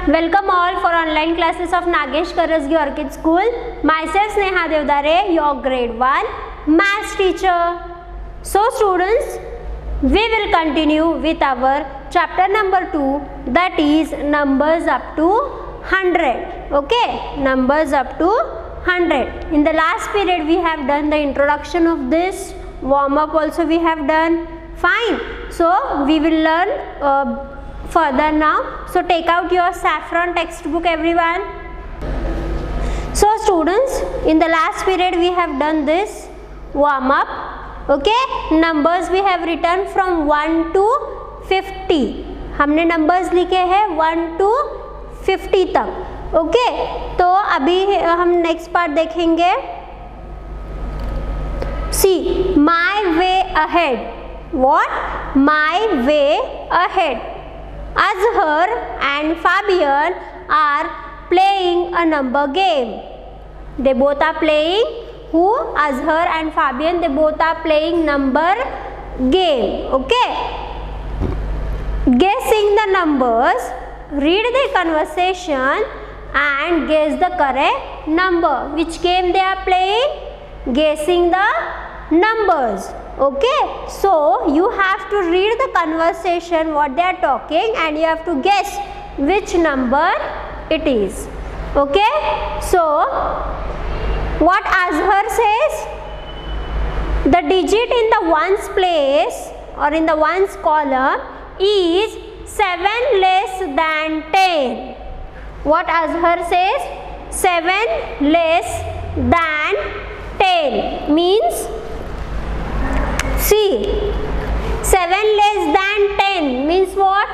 Welcome all for online classes of Nagesh Karasgi Orchid School. Myself Sneha Devdare, your grade 1 maths teacher. So students, we will continue with our chapter number 2, that is numbers up to 100. Okay, numbers up to 100. In the last period we have done the introduction of this, warm up also we have done. Fine. So we will learn further now. So take out your saffron textbook everyone. So students, in the last period we have done this warm up. Okay, numbers we have written from 1 to 50. हमने numbers लिखे हैं 1 to 50 तक. Okay, तो अभी हम next part देखेंगे. See my way ahead. What? My way ahead. Azhar and Fabian are playing a number game. They both are playing. Who? Azhar and Fabian. They both are playing number game. Okay. Guessing the numbers. Read the conversation and guess the correct number. Which game they are playing? Guessing the numbers. Okay, so you have to read the conversation what they are talking and you have to guess which number it is. Okay, so what Azhar says? The digit in the ones place or in the ones column is 7 less than 10. What Azhar says? 7 less than 10 means, see, 7 less than 10 means what?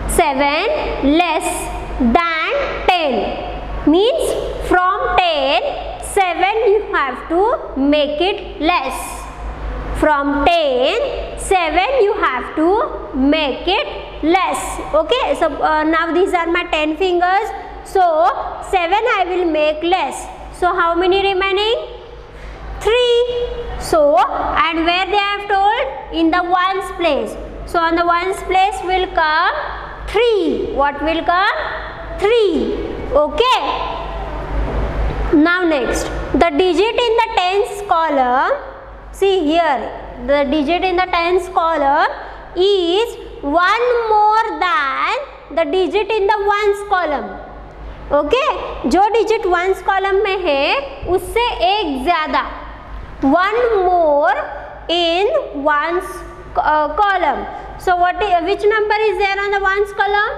7 less than 10 means from 10, 7 you have to make it less. From 10, 7 you have to make it less. Okay, so now these are my 10 fingers. So 7 I will make less. So how many remaining? 3. So, and where they have told? In the ones place. So, on the ones place will come 3. What will come? 3. Okay. Now next, the digit in the tens column. See here, the digit in the tens column is 1 more than the digit in the ones column. Okay, जो digit ones column में है उससे एक ज्यादा, 1 more in ones column. So what? Which number is there on the ones column?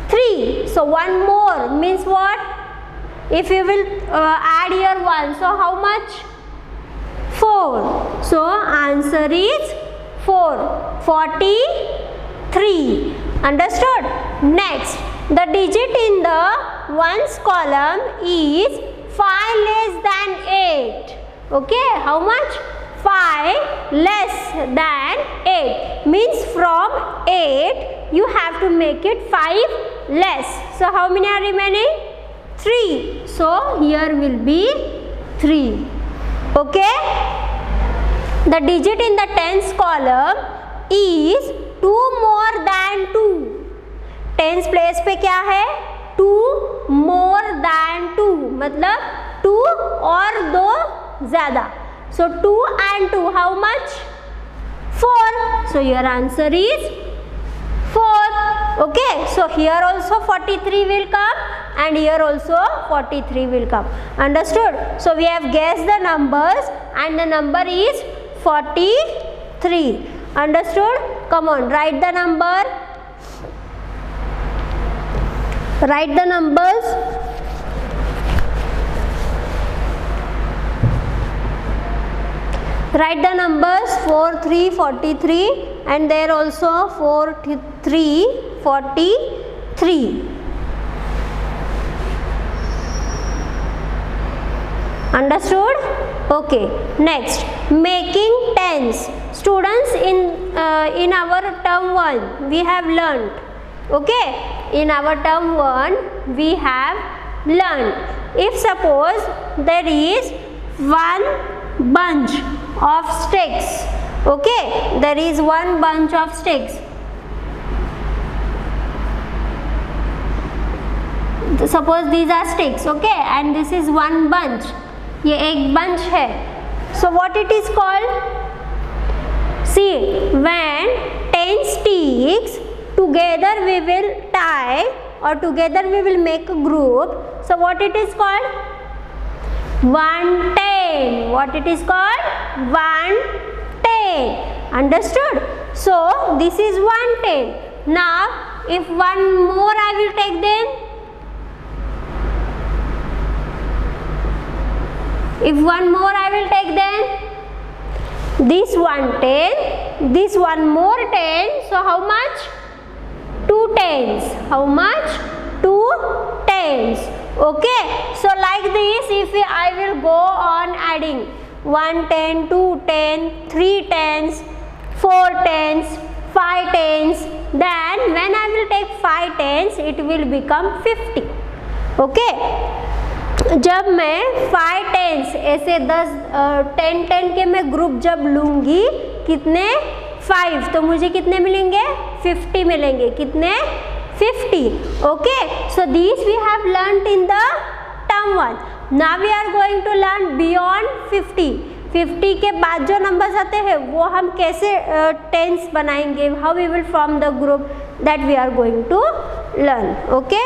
3. So 1 more means what? If you will add here 1, so how much? 4. So answer is 4. 43. Understood? Next, the digit in the ones column is 5 less than 8. Okay, how much? 5 less than 8 means from 8 you have to make it 5 less. So how many are remaining? 3. So here will be 3. Okay, the digit in the tens column is 2 more than 2. Tens place पे क्या है? 2 more than 2 मतलब 2 और 2 ज्यादा. So 2 and 2 how much? 4. So your answer is 4. Okay, so here also 43 will come and here also 43 will come. Understood? So we have guessed the numbers and the number is 43. Understood? Come on, write the number. Write the numbers. Write the numbers 4, 3, 43 and there also 4, 3, 43. Understood? Okay. Next, making tens. Students, in our term 1 we have learnt. Okay, in our term 1 we have learned, if suppose there is one bunch of sticks. Okay, there is one bunch of sticks. Suppose these are sticks, okay, and this is one bunch, ये एक bunch है. So what it is called? See, when 10 sticks together we will tie or together we will make a group. So what it is called? 110. What it is called? 110. Understood? So this is 110. Now if one more I will take, then if one more I will take, then this 110, this one more 10, so how much? 2 tens. How much? 2 tens. Okay, so like this, if I will go on adding 1 10, 2 10, 3 tens, 4 tens, 5 tens, then when I will take 5 tens, it will become 50. Okay, जब मैं 5 tens ऐसे 10 के मैं group जब लूँगी, कितने? 5, तो मुझे कितने मिलेंगे? 50 मिलेंगे. कितने? 50. Okay, so this we have learned in the term 1. Now we are going to learn beyond 50. 50 के बाद जो नंबर्स आते हैं वो हम कैसे टेंस बनाएंगे, how we will form the group, that we are going to learn. Okay,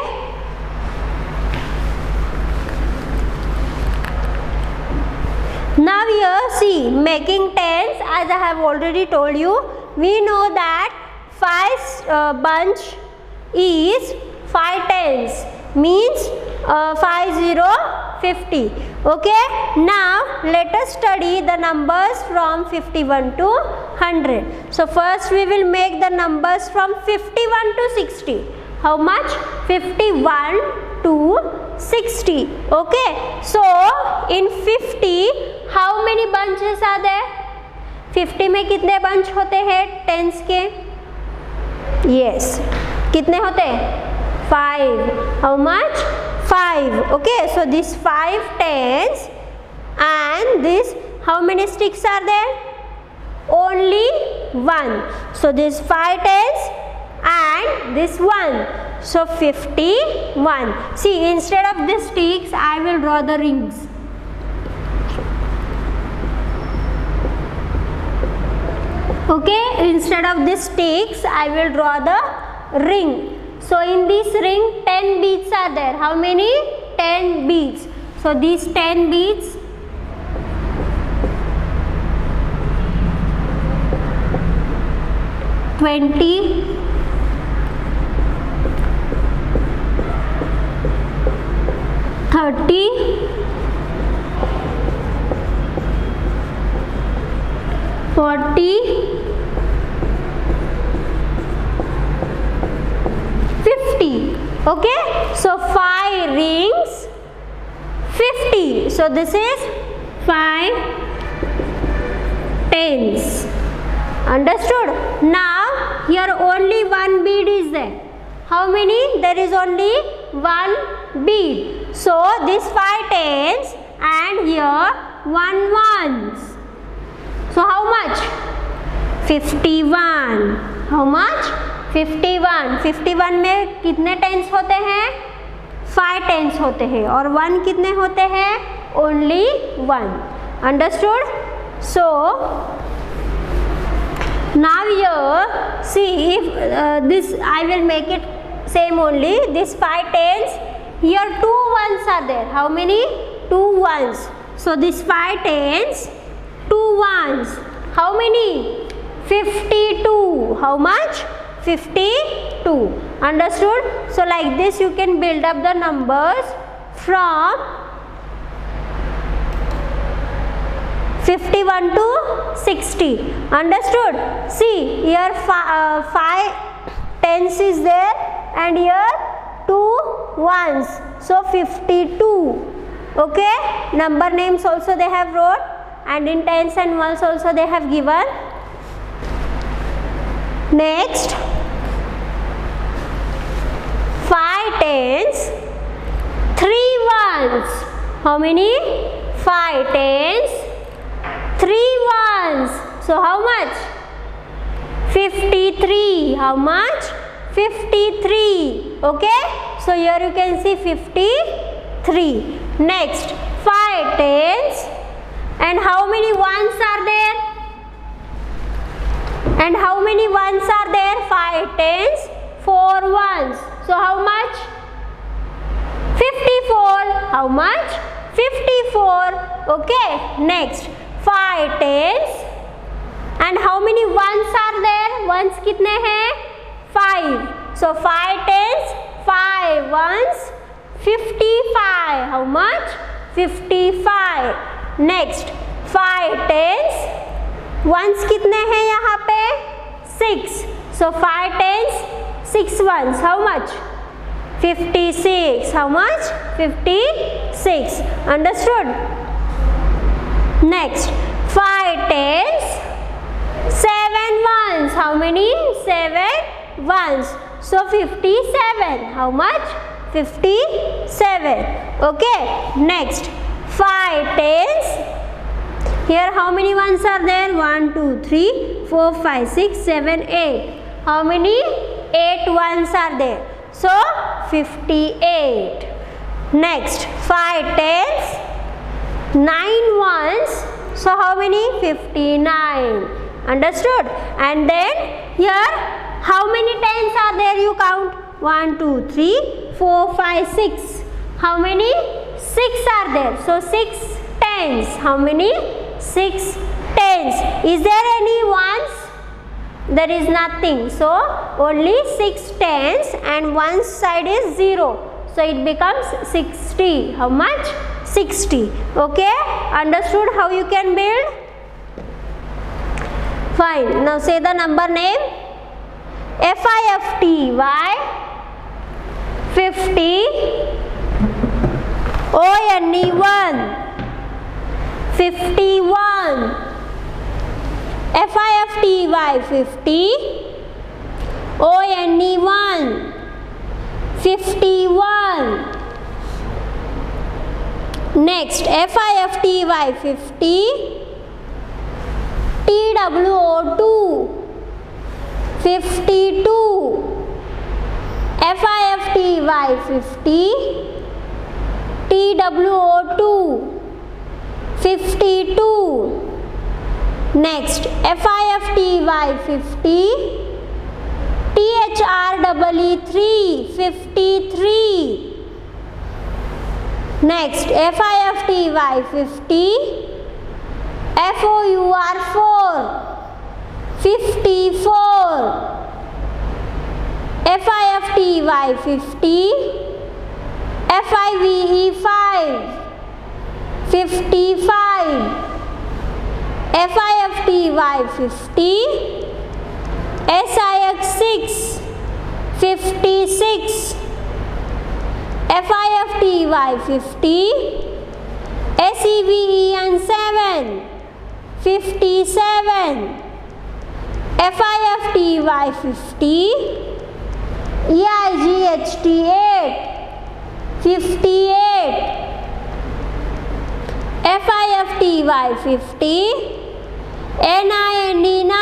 now here see, making tens, as I have already told you, we know that 5 bunch is 5 tens, means 5 0 50. Okay, now let us study the numbers from 51 to 100. So first we will make the numbers from 51 to 60. How much? 51 to 60. Okay, so in 50 how many bunches are there? 50 में कितने bunch होते हैं tense के? Yes, कितने होते हैं? 5. How much? 5. Okay, so this 5 tens, and this, how many sticks are there? Only 1. So this 5 tens and this 1. So 51. See, instead of the sticks, I will draw the rings. Okay, instead of the sticks, I will draw the ring. So in this ring, 10 beads are there. How many? 10 beads. So these 10 beads, $20, 30, 40, 50. Okay, so 5 rings, 50. So this is 5 tens. Understood? Now here only one bead is there. How many? There is only one bead. So this 5 tens and here 1 ones. So how much? 51. How much? 51. 51 में कितने tense होते हैं? 5 tense होते हैं. और 1 कितने होते हैं? Only 1. Understood? So now here see, if this I will make it same only. This 5 tens, here 2 ones are there. How many? 2 ones. So this 5 tens, 2 ones. How many? 52. How much? 52. Understood? So like this you can build up the numbers from 51 to 60. Understood? See, here 5 tens is there and here 2 ones. So 52. Okay, number names also they have wrote, and in tens and ones also they have given. Next, 5 tens, 3 ones. How many? 5 tens, 3 ones. So how much? 53. How much? 53. Okay, So here you can see 53. Next 5 tens, and how many ones are there? And how many ones are there? 5 tens, 4 ones. So how much? 54. How much? 54. Okay. Next 5 tens, and how many ones are there? Ones कितने हैं? 5. So 5 tens, 5 ones, 55. How much? 55. Next 5 tens, ones कितने हैं यहाँ पे? 6. So 5 tens, 6 ones. How much? 56. How much? 56. Understood? Next 5 tens, 7 ones. How many? 7 ones. So 57. How much? 57. Okay. Next 5 tens. Here how many ones are there? 1, 2, 3, 4, 5, 6, 7, 8. How many? 8 ones are there. So 58. Next 5 tens, 9 ones. So how many? 59. Understood? And then here how many tens are there? You count. 1, 2, 3, 4, 5, 6. How many? 6 are there. So 6 tens. How many? 6 tens. Is there any ones? There is nothing. So only 6 tens, and one side is 0. So it becomes 60. How much? 60. Okay? Understood how you can build? Fine. Now say the number name. FIFT. Why? 50. ONE1. 51. FIFT. Why? 50. ONE1. 51. Next FIFT. Why? 50. TWO2. 52. FIFT. Why? 50. TWO2. 52. Next FIFT. Why? 50. THREE3. 53. Next FIFT. Why? 50. FOUR4. 54. FIFT. Why? 50. FIVE5. 55. FIFT. Why? 50. SIX6. 56. FIFT. Why? 50. SEVEN7. 57. FIFT. Why? 50. EIGHT8. 58. FIFT. Why? 50. NIND9.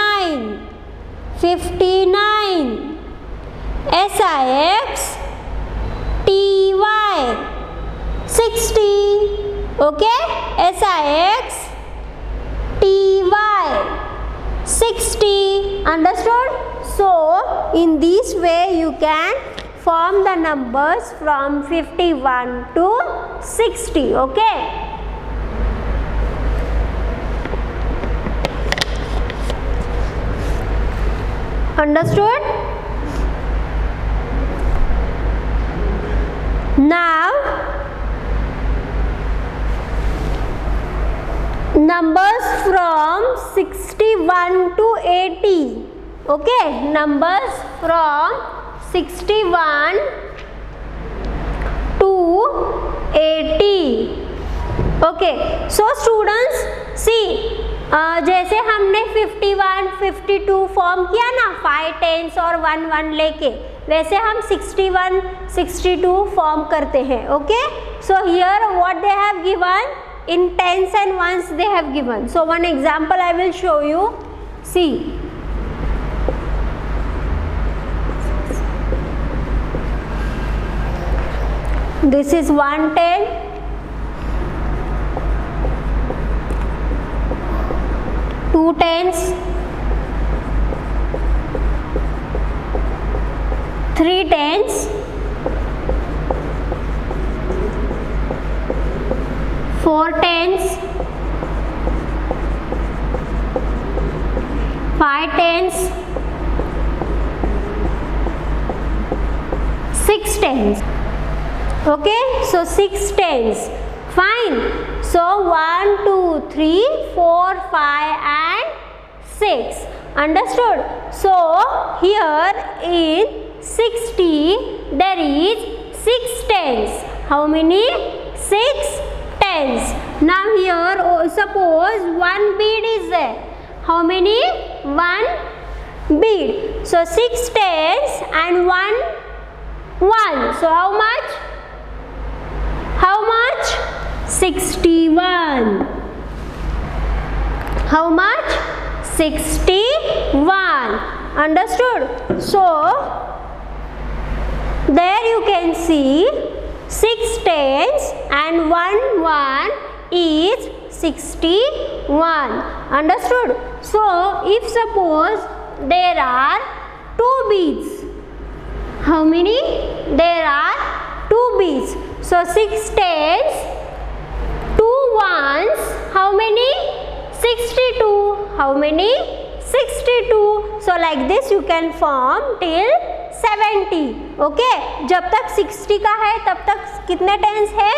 59. SIX TY 60. Okay? SIX TY 60. Understood? So in this way you can form the numbers from 51 to 60. Okay? Understood? Now numbers from 61 to 80. Okay, numbers from 61 to 80. Okay, so students see, जैसे हमने 51, 52 form किया ना 5 tense और 1 1 लेके, वैसे हम 61, 62 form करते हैं. Okay, so here what they have given in tens and ones they have given. So one example I will show you. See, This is 110. 2 tens. 3 tens. 4 tens. 5 tens. 6 tens. Okay, so 6 tens. Fine. So 1, 2, 3, 4, 5 and 6. Understood? So here in 60 there is 6 tens. How many? 6 tens. Now here suppose one bead is there. How many? One bead. So 6 tens and 1. So how much? How much? 61. How much? 61. Understood? So there you can see 6 tens and 1 is 61. Understood? So if suppose there are 2 beads. How many? There are 2 beads. So 6 tens, 2 ones, how many? 62. How many? 62. So like this you can form till 70. Okay. जब तक 60 का है तब तक कितने tens है?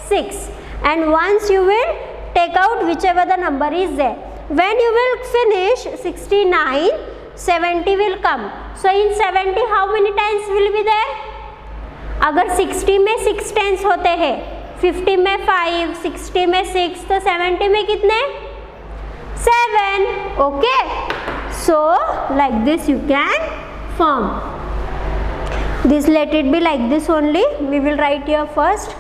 6. And once you will take out whichever the number is there. When you will finish 69, 70 will come. So in 70 how many tens will be there? अगर 60 में 6 tens होते हैं, 50 में 5, 60 में 6, तो 70 में कितने? 7. Okay. So like this you can form. This let it be like this only. We will write here first.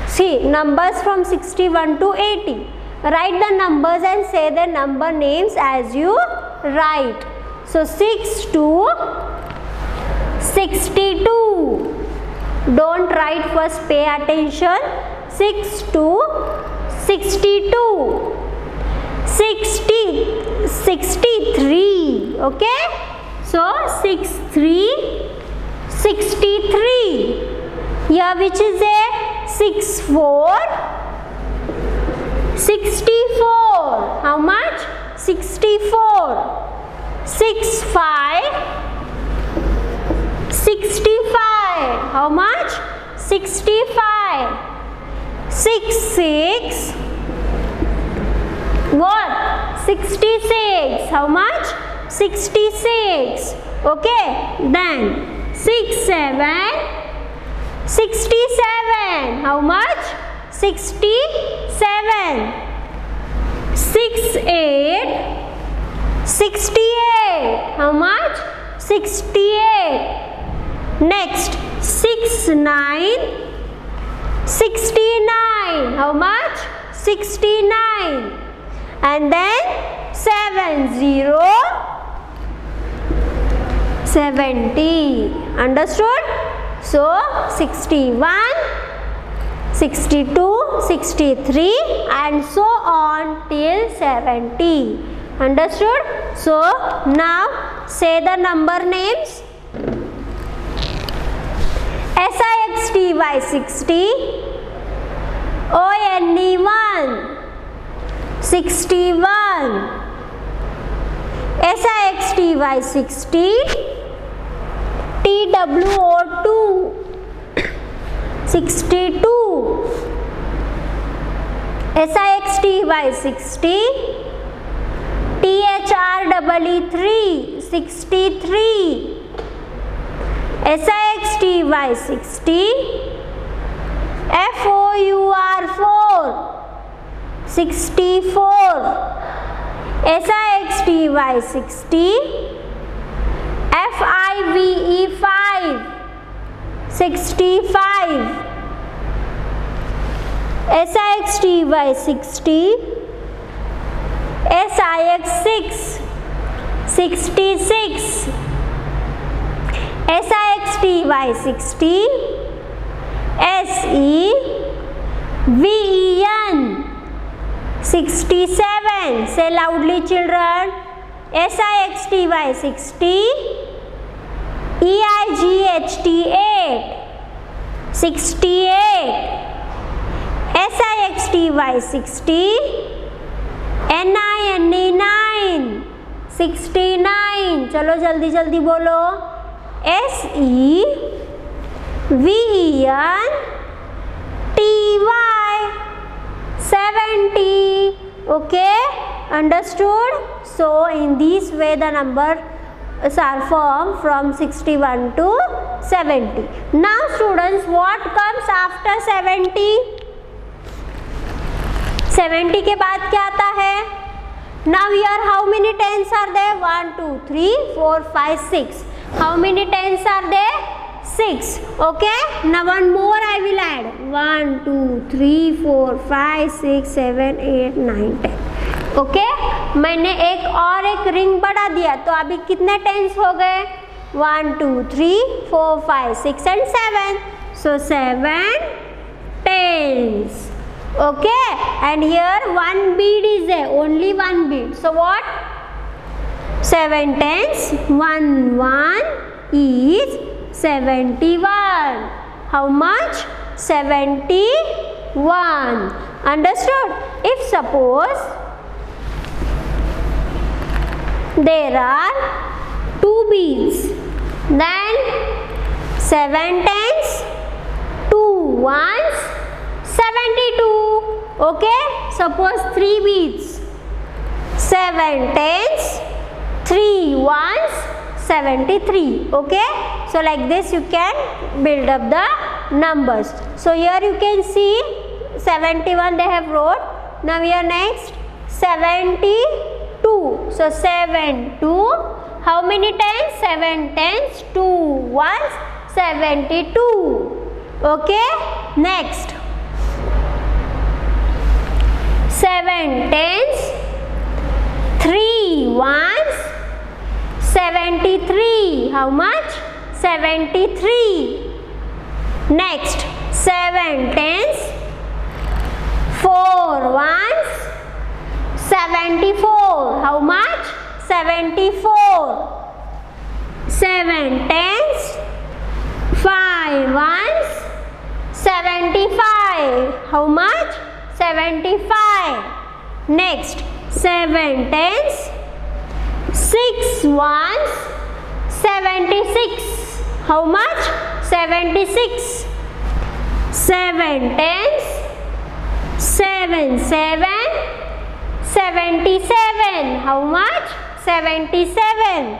See numbers from 61 to 80. Write the numbers and say the number names as you write. So 6 to 62. Don't write first, pay attention. 6 to 62. 63. Okay. So 6, 3, 63. Here which is a 6, 4, 64. How much? 64. 6, 5, 65. How much? 65. 6, 6. What? 66. How much? 66. Okay. Then 6, 7. 67. How much? 67. 6, 8. 68. How much? 68. Next 6, 9. 69. How much? 69. And then 7, 0. 70. Understood? So 61, 62, 63 and so on till 70. Understood? So now say the number names. SIXTY 60, ONE 1, 61, SIXTY 60, TWO 2, 62, SIXTY 60, THREE 3, 63, SIXTY 60, FOUR 4, 64, SIXTY 60, FIVE 5, 65, SIXTY 60, SIX 6, 66, SIXTY 60, SEVEN 67. Say loudly children. SIXTY 60. EIGHT 8 68. SIXTY 60. NINE 9 69. चलो जल्दी जल्दी बोलो. SEVENTY 70. Okay, understood? So in this way the numbers are formed from 61 to 70. Now students, what comes after 70? 70 के बाद क्या आता है? Now here how many tens are there? 1 2 3 4 5 6. How many tens are there? 6. Okay, now one more I will add. 1 2 3 4 5 6 7 8 9 10. Okay, मैंने एक और एक ring बढ़ा दिया, तो अभी कितने टेंस हो गए? 1 2 3 4 5 6 and 7. So 7 tens. Okay, and here one bead is there, only one bead. So what? 7 tens. 1 1 is 71. How much? 71. Understood? If suppose there are 2 beads, then 7 tens, 2 ones, 72. Okay, suppose 3 beads, 7 tens, 3 ones, 73. Okay, so like this you can build up the numbers. So here you can see 71 they have wrote. Now here next 72. So 7 2. How many tens? 7 tens, 2 ones, 72. Okay, next 7 tens, 3 ones, 73. How much? 73. Next 7 tens, 4 ones, 74. How much? 74. 7 tens, 5 ones, 75. How much? 75. Next 7 tens, 6 ones, 76. How much? 76. 7 tens, 7 7, 77. How much? 77.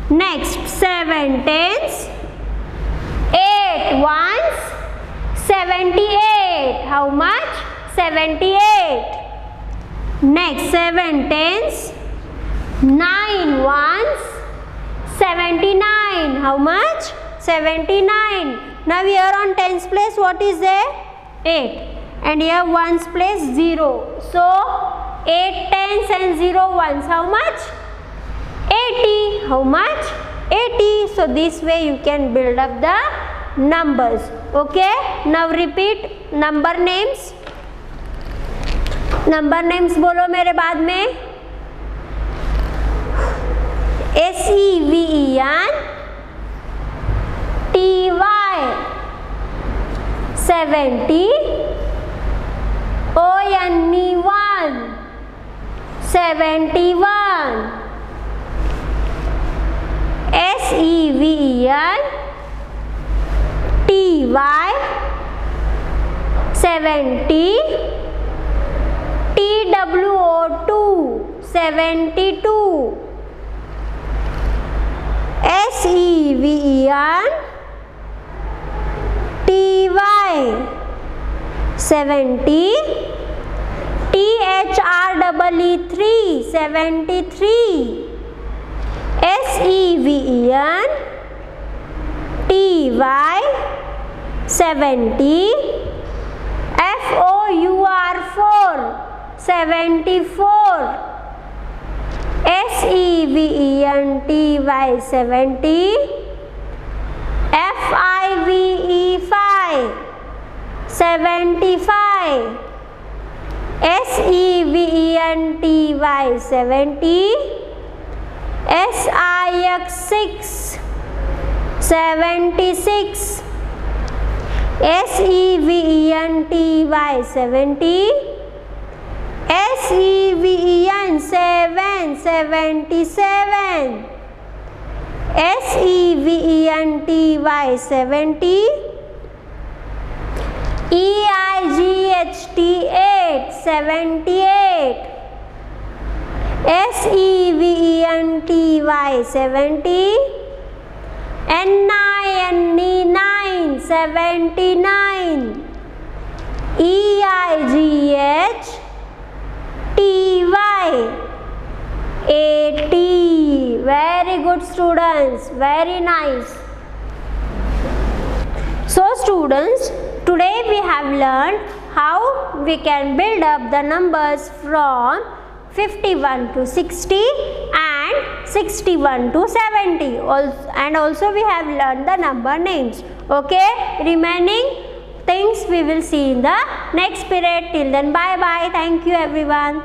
Next 7 tens, 8 ones, 78. How much? 78. Next 7 tens, 9 ones, 79. How much? 79. Now here on tens place what is there? 8. And here ones place 0. So 8 tens and 0 ones. How much? 80. How much? 80. So this way you can build up the numbers. Okay. Now repeat number names. Number names बोलो मेरे बाद में. SEVENTY 70. ONE 71. SEVENTY 70. TWO2 72. SEVENTY 70. THREE 73. SEVENTY 70. FOUR 74. SEVENTY 70. FIVE 5. 75. SEVENTY 70. SIX 6. 76. SEVENTY 70. SEVEN 7. 77. SEVENTY 70. EIGHT 8. 78. SEVENTY 70. NINE 9. 79. EIGHTY 80. Very good students, very nice. So students, today we have learned how we can build up the numbers from 51 to 60 and 61 to 70. And also we have learned the number names. Okay, remaining things we will see in the next period. Till then, bye bye. Thank you everyone.